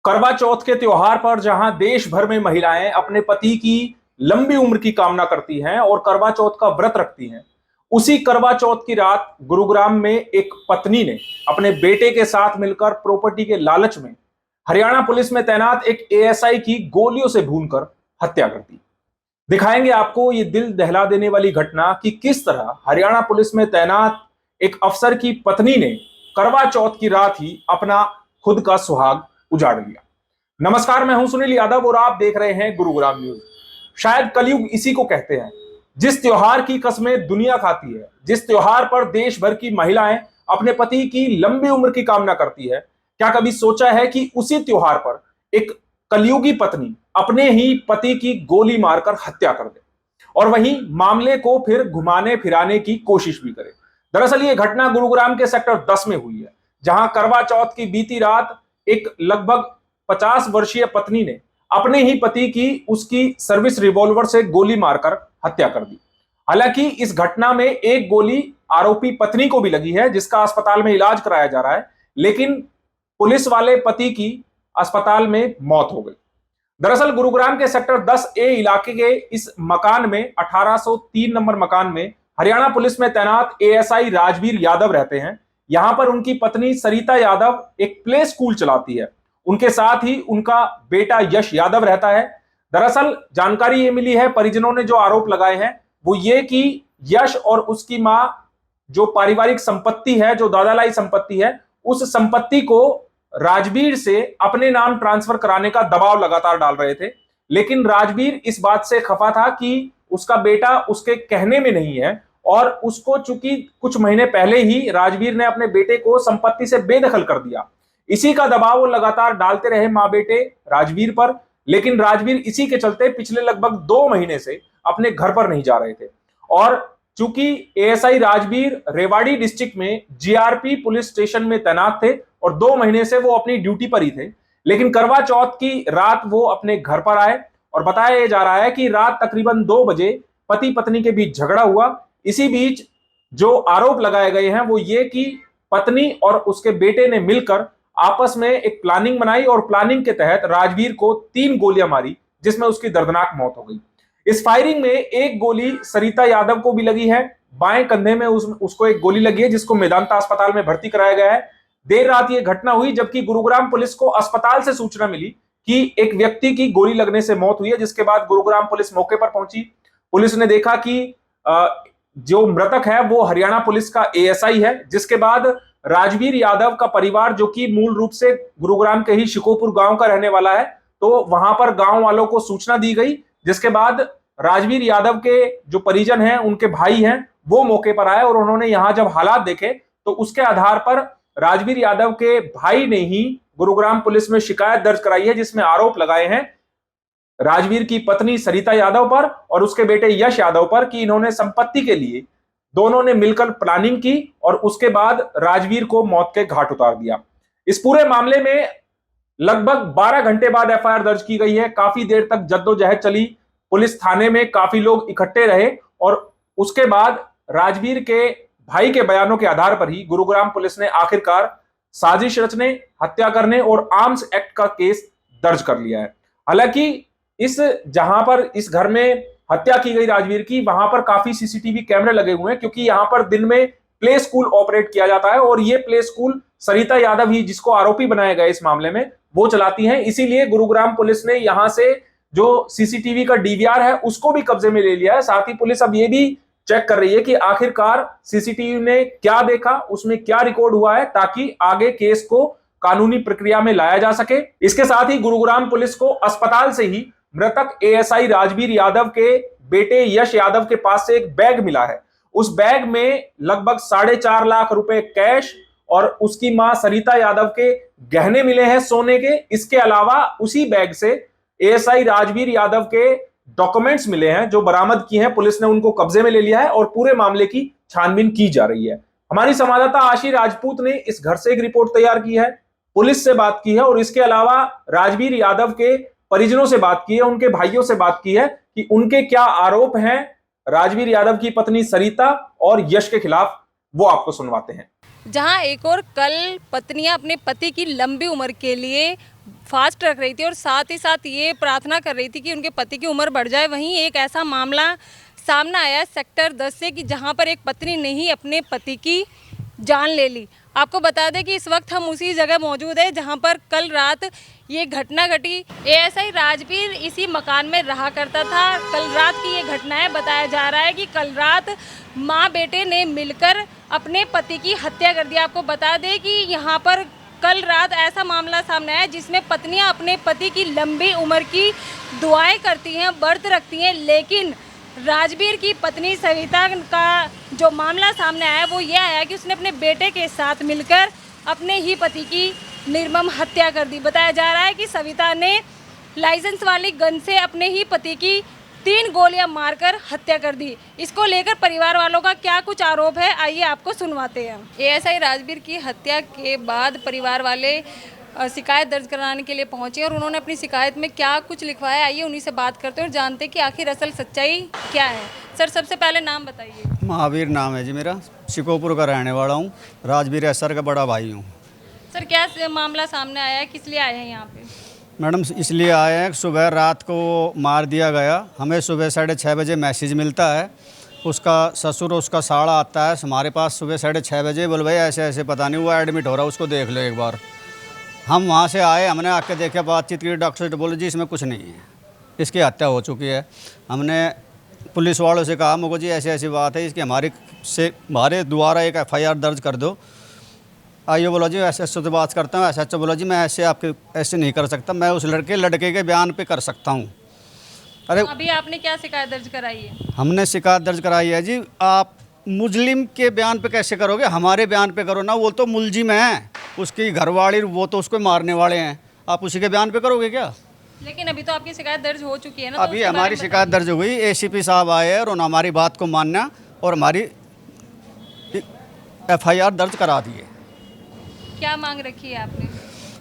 करवा चौथ के त्योहार पर जहां देश भर में महिलाएं अपने पति की लंबी उम्र की कामना करती हैं और करवा चौथ का व्रत रखती हैं, उसी करवा चौथ की रात गुरुग्राम में एक पत्नी ने अपने बेटे के साथ मिलकर प्रॉपर्टी के लालच में हरियाणा पुलिस में तैनात एक एएसआई की गोलियों से भूनकर हत्या कर दी। दिखाएंगे आपको ये दिल दहला देने वाली घटना कि किस तरह हरियाणा पुलिस में तैनात एक अफसर की पत्नी ने करवा चौथ की रात ही अपना खुद का सुहाग उजाड़ लिया। नमस्कार, मैं हूं सुनील यादव और आप देख रहे हैं गुरुग्राम न्यूज। शायद कलयुग इसी को कहते हैं, जिस त्योहार की कस्में दुनिया खाती है, जिस त्योहार पर देश भर की महिलाएं अपने पति की लंबी उम्र की कामना करती है। क्या कभी सोचा है कि उसी त्योहार पर एक कलयुगी पत्नी अपने ही पति की गोली मारकर हत्या कर दे और वहीं मामले को फिर घुमाने फिराने की कोशिश भी करे। दरअसल ये घटना गुरुग्राम के सेक्टर 10 में हुई है, जहां करवा चौथ की बीती रात एक लगभग 50 वर्षीय पत्नी ने अपने ही पति की उसकी सर्विस रिवॉल्वर से गोली मारकर हत्या कर दी। हालांकि इस घटना में एक गोली आरोपी पत्नी को भी लगी है, जिसका अस्पताल में इलाज कराया जा रहा है, लेकिन पुलिस वाले पति की अस्पताल में मौत हो गई। दरअसल गुरुग्राम के सेक्टर 10A इलाके के इस मकान में 1803 नंबर मकान में हरियाणा पुलिस में तैनात एएसआई राजवीर यादव रहते हैं। यहां पर उनकी पत्नी सरिता यादव एक प्ले स्कूल चलाती है। उनके साथ ही उनका बेटा यश यादव रहता है। दरअसल जानकारी ये मिली है, परिजनों ने जो आरोप लगाए हैं वो ये कि यश और उसकी मां जो पारिवारिक संपत्ति है, जो दादालाई संपत्ति है, उस संपत्ति को राजवीर से अपने नाम ट्रांसफर कराने का दबाव लगातार डाल रहे थे। लेकिन राजवीर इस बात से खफा था कि उसका बेटा उसके कहने में नहीं है और उसको चूंकि कुछ महीने पहले ही राजवीर ने अपने बेटे को संपत्ति से बेदखल कर दिया। इसी का दबाव वो लगातार डालते रहे मां बेटे राजवीर पर। लेकिन राजवीर इसी के चलते पिछले लगभग 2 महीने से अपने घर पर नहीं जा रहे थे। और चूंकि एएसआई राजवीर रेवाड़ी डिस्ट्रिक्ट में जीआरपी पुलिस स्टेशन में तैनात थे और 2 महीने से वो अपनी ड्यूटी पर ही थे, लेकिन करवा चौथ की रात वो अपने घर पर आए और बताया जा रहा है कि रात तकरीबन 2 बजे पति पत्नी के बीच झगड़ा हुआ। इसी बीच जो आरोप लगाए गए हैं वो ये कि पत्नी और उसके बेटे ने मिलकर आपस में एक प्लानिंग बनाई और प्लानिंग के तहत राजवीर को 3 गोलियां मारी, जिसमें उसकी दर्दनाक मौत हो गई। इस फायरिंग में एक गोली सरिता यादव को भी लगी है, बाएं कंधे में उसको एक गोली लगी है, जिसको मेदांता अस्पताल में भर्ती कराया गया है। देर रात यह घटना हुई जबकि गुरुग्राम पुलिस को अस्पताल से सूचना मिली कि एक व्यक्ति की गोली लगने से मौत हुई है, जिसके बाद गुरुग्राम पुलिस मौके पर पहुंची। पुलिस ने देखा कि जो मृतक है वो हरियाणा पुलिस का एएसआई है, जिसके बाद राजवीर यादव का परिवार, जो कि मूल रूप से गुरुग्राम के ही शिकोपुर गांव का रहने वाला है, तो वहां पर गांव वालों को सूचना दी गई, जिसके बाद राजवीर यादव के जो परिजन हैं, उनके भाई हैं, वो मौके पर आए और उन्होंने यहां जब हालात देखे तो उसके आधार पर राजवीर यादव के भाई ने ही गुरुग्राम पुलिस में शिकायत दर्ज कराई है, जिसमें आरोप लगाए हैं राजवीर की पत्नी सरिता यादव पर और उसके बेटे यश यादव पर कि इन्होंने संपत्ति के लिए दोनों ने मिलकर प्लानिंग की और उसके बाद राजवीर को मौत के घाट उतार दिया। इस पूरे मामले में लगभग 12 घंटे बाद एफआईआर दर्ज की गई है। काफी देर तक जद्दोजहद चली, पुलिस थाने में काफी लोग इकट्ठे रहे और उसके बाद राजवीर के भाई के बयानों के आधार पर ही गुरुग्राम पुलिस ने आखिरकार साजिश रचने, हत्या करने और आर्म्स एक्ट का केस दर्ज कर लिया है। हालांकि जहां पर इस घर में हत्या की गई राजवीर की, वहां पर काफी सीसीटीवी कैमरे लगे हुए हैं, क्योंकि यहां पर दिन में प्ले स्कूल ऑपरेट किया जाता है और ये प्ले स्कूल सरिता यादव ही, जिसको आरोपी बनाया गया इस मामले में, वो चलाती हैं। इसीलिए गुरुग्राम पुलिस ने यहां से जो सीसीटीवी का डीवीआर है उसको भी कब्जे में ले लिया है। साथ ही पुलिस अब ये भी चेक कर रही है कि आखिरकार सीसीटीवी ने क्या देखा, उसमें क्या रिकॉर्ड हुआ है, ताकि आगे केस को कानूनी प्रक्रिया में लाया जा सके। इसके साथ ही गुरुग्राम पुलिस को अस्पताल से ही मृतक एएसआई राजवीर यादव के बेटे यश यादव के पास से एक बैग मिला है। उस बैग में लगभग 4.5 लाख रुपए कैश और उसकी मां सरिता यादव के गहने मिले हैं सोने के। इसके अलावा उसी बैग से एएसआई राजवीर यादव के डॉक्यूमेंट्स मिले हैं जो बरामद किए हैं। पुलिस ने उनको कब्जे में ले लिया है और पूरे मामले की छानबीन की जा रही है। हमारी संवाददाता आशी राजपूत ने इस घर से एक रिपोर्ट तैयार की है, पुलिस से बात की है और इसके अलावा राजवीर यादव के परिजनों से बात की है, उनके भाइयों से बात की है कि उनके क्या आरोप हैं राजवीर यादव की पत्नी सरिता और यश के खिलाफ, वो आपको सुनवाते हैं। जहां एक और कल पत्नियां अपने पति की लंबी उम्र के लिए फास्ट रख रही थी और साथ ही साथ ये प्रार्थना कर रही थी कि उनके पति की उम्र बढ़ जाए। वहीं एक ऐसा मामला सामने आया सेक्टर 10 से कि जहां पर एक पत्नी ने ही अपने पति की जान ले ली। आपको बता दें कि इस वक्त हम उसी जगह मौजूद है जहां पर कल रात ये घटना घटी। एएसआई राजवीर इसी मकान में रहा करता था। कल रात की ये घटना है। बताया जा रहा है कि कल रात माँ बेटे ने मिलकर अपने पति की हत्या कर दी। आपको बता दें कि यहाँ पर कल रात ऐसा मामला सामने आया जिसमें पत्नियां अपने पति की लंबी उम्र की दुआएं करती हैं, व्रत रखती हैं, लेकिन राजवीर की पत्नी सविता का जो मामला सामने आया वो ये आया कि उसने अपने बेटे के साथ मिलकर अपने ही पति की निर्मम हत्या कर दी। बताया जा रहा है कि सविता ने लाइसेंस वाली गन से अपने ही पति की 3 गोलियां मारकर हत्या कर दी। इसको लेकर परिवार वालों का क्या कुछ आरोप है, आइए आपको सुनवाते हैं। एएसआई राजवीर की हत्या के बाद परिवार वाले शिकायत दर्ज कराने के लिए पहुंचे और उन्होंने अपनी शिकायत में क्या कुछ लिखवाया, आइए उन्हीं से बात करते हैं और जानते हैं कि आखिर असल सच्चाई क्या है। सर, सबसे पहले नाम बताइए। महावीर नाम है जी मेरा, शिकोपुर का रहने वाला हूँ, राजवीर सर का बड़ा भाई हूँ। सर, क्या मामला सामने आया है, किस लिए आए हैं यहाँ पे? मैडम इसलिए आए हैं, सुबह रात को मार दिया गया। हमें सुबह 6:30 बजे मैसेज मिलता है, उसका ससुर उसका साड़ा आता है हमारे पास सुबह 6:30 बजे, बोल भाई ऐसे ऐसे पता नहीं हुआ, एडमिट हो रहा है, उसको देख लो एक बार। हम वहाँ से आए, हमने आके देखा, बातचीत की, डॉक्टर से बोले जी इसमें कुछ नहीं है, इसकी हत्या हो चुकी है। हमने पुलिस वालों से कहा मुझे जी ऐसी ऐसी बात है, इसकी हमारे द्वारा एक FIR दर्ज कर दो। आइए बोला जी ऐसे से बात करता हूँ। ऐसा बोला जी मैं ऐसे नहीं कर सकता, मैं उस लड़के के बयान पे कर सकता हूँ। अरे अभी आपने क्या शिकायत दर्ज कराई है? हमने शिकायत दर्ज कराई है जी। आप मुजलिम के बयान पे कैसे करोगे, हमारे बयान पे करो ना, वो तो मुलजिम है, उसकी घरवाली वो तो उसको मारने वाले हैं, आप उसी के बयान पे करोगे क्या? लेकिन अभी तो आपकी शिकायत दर्ज हो चुकी है ना, अभी हमारी शिकायत दर्ज हो गई, ACP साहब आए और उन्होंने हमारी बात को मानना और हमारी FIR दर्ज करा दी है। क्या मांग रखी है आपने?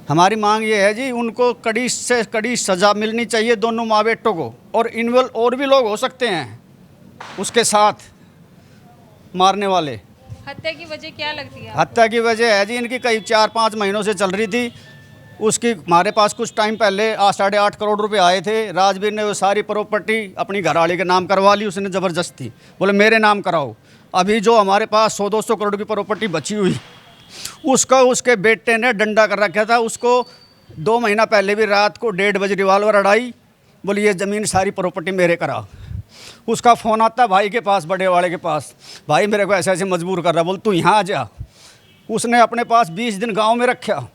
हमारी मांग ये है जी, उनको कड़ी से कड़ी सज़ा मिलनी चाहिए दोनों माँ बेटों को, और इन्वॉल्व और भी लोग हो सकते हैं उसके साथ मारने वाले। हत्या की वजह क्या लगती है? हत्या की वजह है जी इनकी कई 4-5 महीनों से चल रही थी। उसकी हमारे पास कुछ टाइम पहले 8.5 करोड़ रुपए आए थे। राजवीर ने वो सारी प्रॉपर्टी अपनी घरवाली के नाम करवा ली, उसने ज़बरदस्ती बोले मेरे नाम कराओ। अभी जो हमारे पास 100-200 करोड़ की प्रॉपर्टी बची हुई, उसका उसके बेटे ने डंडा कर रखा था। उसको 2 महीना पहले भी रात को 1:30 बजे रिवाल्वर अड़ाई, बोली ये ज़मीन सारी प्रॉपर्टी मेरे करा। उसका फ़ोन आता भाई के पास, बड़े वाले के पास, भाई मेरे को ऐसे ऐसे मजबूर कर रहा, बोल तू यहाँ आ जा। उसने अपने पास 20 दिन गांव में रखा,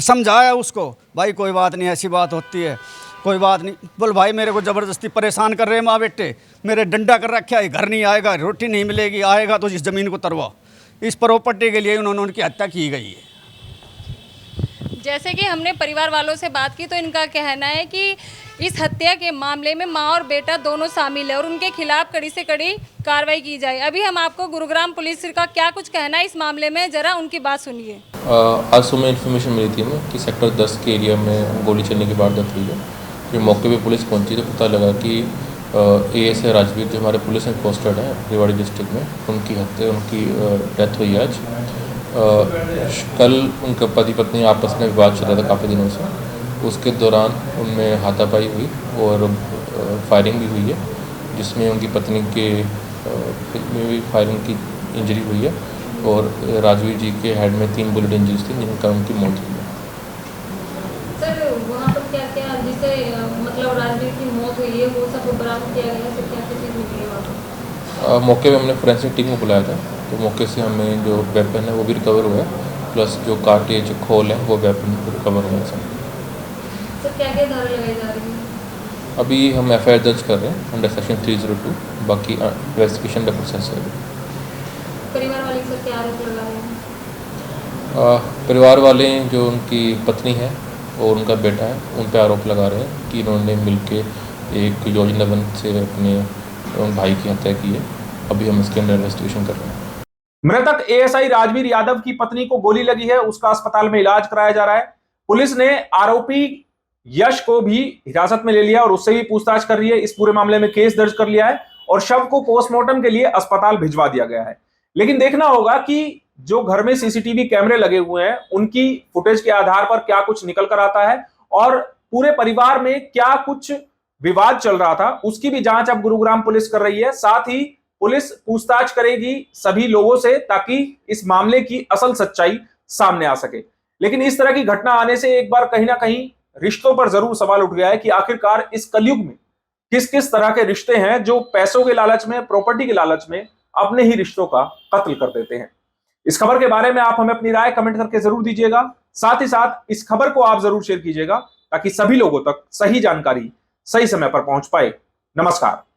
समझाया उसको, भाई कोई बात नहीं, ऐसी बात होती है, कोई बात नहीं। बोल भाई मेरे को ज़बरदस्ती परेशान कर रहे हैं माँ बेटे, मेरे डंडा कर रखा है, घर नहीं आएगा, रोटी नहीं मिलेगी, आएगा तो इस ज़मीन को तरवा। इस प्रॉपर्टी के लिए उन्होंने उनकी हत्या की गई है। जैसे कि हमने परिवार वालों से बात की तो इनका कहना है कि इस हत्या के मामले में माँ और बेटा दोनों शामिल है और उनके खिलाफ कड़ी से कड़ी कार्रवाई की जाए। अभी हम आपको गुरुग्राम पुलिस का क्या कुछ कहना है इस मामले में, जरा उनकी बात सुनिए। आज सुबह इन्फॉर्मेशन मिली थी हमें कि सेक्टर 10 के एरिया में गोली चलने की वारदात हुई है। फिर मौके पे पुलिस पहुंची तो पता लगा कि ASI राजवीर जो हमारे पुलिस में पोस्टेड है रेवाड़ी डिस्ट्रिक्ट में, उनकी डेथ हुई आज। कल उनके पति पत्नी आपस में विवाद चल रहा था काफ़ी दिनों से, उसके दौरान उनमें हाथापाई हुई और फायरिंग भी हुई है, जिसमें उनकी पत्नी के में भी फायरिंग की इंजरी हुई है और राजवीर जी के हेड में 3 बुलेट इंजरीज थी जिनका उनकी मौत हुई है। सर, वहाँ पर क्या क्या जिससे मतलब राजवीर की मौत हुई है वो सब बरामद किया गया है, क्या क्या चीज़ मिली है वहाँ पर? मौके पे हमने फोरेंसिक टीम को बुलाया था, तो मौके से हमें जो वेपन है वो भी रिकवर हुआ है, प्लस जो कार्टेज खोल है वो वेपन रिकवर हुआ है। सर, क्या क्या धारा लगाई जा रही है? अभी हम FIR दर्ज कर रहे हैं अंडर सेक्शन 302, बाकी इन्वेस्टिगेशन का प्रोसेस है। परिवार वाले सर क्या आरोप लगा रहे हैं? परिवार वाले जो उनकी पत्नी है और उनका बेटा है उन पर आरोप लगा रहे हैं कि इन्होंने मिलकर एक योजनाबंद से अपने भाई की हत्या की है। अभी हम इसके अंदर इन्वेस्टिगेशन कर रहे हैं। मृतक ASI राजवीर यादव की पत्नी को गोली लगी है, उसका अस्पताल में इलाज कराया जा रहा है। पुलिस ने आरोपी यश को भी हिरासत में ले लिया और उससे भी पूछताछ कर रही है। इस पूरे मामले में केस दर्ज कर लिया है और शव को पोस्टमार्टम के लिए अस्पताल भिजवा दिया गया है। लेकिन देखना होगा कि जो घर में सीसीटीवी कैमरे लगे हुए हैं उनकी फुटेज के आधार पर क्या कुछ निकल कर आता है और पूरे परिवार में क्या कुछ विवाद चल रहा था उसकी भी जांच अब गुरुग्राम पुलिस कर रही है। साथ ही पुलिस पूछताछ करेगी सभी लोगों से ताकि इस मामले की असल सच्चाई सामने आ सके। लेकिन इस तरह की घटना आने से एक बार कहीं ना कहीं रिश्तों पर जरूर सवाल उठ गया है कि आखिरकार इस कलयुग में किस किस तरह के रिश्ते हैं जो पैसों के लालच में, प्रॉपर्टी के लालच में अपने ही रिश्तों का कत्ल कर देते हैं। इस खबर के बारे में आप हमें अपनी राय कमेंट करके जरूर दीजिएगा। साथ ही साथ इस खबर को आप जरूर शेयर कीजिएगा ताकि सभी लोगों तक सही जानकारी सही समय पर पहुंच पाए। नमस्कार।